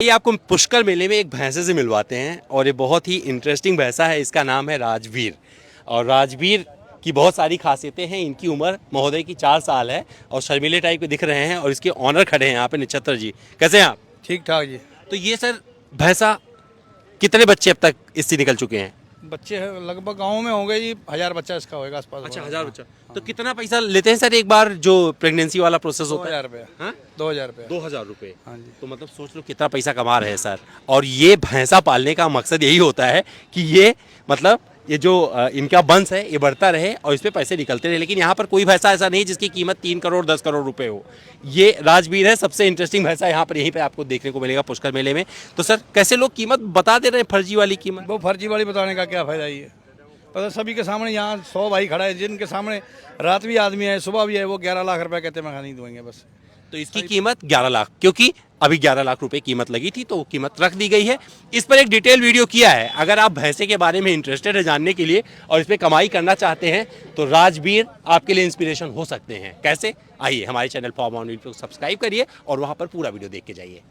ये आपको पुष्कर मेले में एक भैंसे से मिलवाते हैं और ये बहुत ही इंटरेस्टिंग भैंसा है। इसका नाम है राजवीर और राजवीर की बहुत सारी खासियतें हैं। इनकी उम्र महोदय की 4 साल है और शर्मीले टाइप के दिख रहे हैं और इसके ऑनर खड़े हैं यहाँ पे नक्षत्र जी। कैसे हैं आप? ठीक ठाक जी। तो ये सर भैंसा कितने बच्चे अब तक इससे निकल चुके हैं? बच्चे लगभग गांव में होंगे जी 1000 बच्चा इसका होएगा आसपास। अच्छा, 1000 बच्चा। तो कितना पैसा लेते हैं सर एक बार जो प्रेगनेंसी वाला प्रोसेस होता है? 2000 रुपया। हाँ? 2000 रुपया। 2000 रुपये। हाँ जी। तो मतलब सोच लो कितना पैसा कमा रहे हैं सर। और ये भैंसा पालने का मकसद यही होता है कि ये मतलब ये जो इनका वंश है ये बढ़ता रहे और इस पे पैसे निकलते रहे। लेकिन यहाँ पर कोई भैंसा ऐसा नहीं जिसकी कीमत 3 करोड़ 10 करोड़ रुपए हो। ये राजवीर है, सबसे इंटरेस्टिंग भैंसा यहाँ पर यहीं पे आपको देखने को मिलेगा पुष्कर मेले में। तो सर कैसे लोग कीमत बता दे रहे हैं, फर्जी वाली कीमत? वो फर्जी वाली बताने का क्या फायदा ये? पता सभी के सामने यहाँ 100 भाई खड़ा है जिनके सामने रात भी आदमी है सुबह भी है, वो 11 लाख रुपया कहते मैं नहीं दूंगे बस। तो इसकी कीमत 11 लाख, क्योंकि अभी 11 लाख रुपए कीमत लगी थी तो वो कीमत रख दी गई है। इस पर एक डिटेल वीडियो किया है। अगर आप भैंसे के बारे में इंटरेस्टेड है जानने के लिए और इस पर कमाई करना चाहते हैं तो राजवीर आपके लिए इंस्पिरेशन हो सकते हैं। कैसे? आइए हमारे चैनल फॉर्म ऑन वीडियो को सब्सक्राइब करिए और वहां पर पूरा वीडियो देख के जाइए।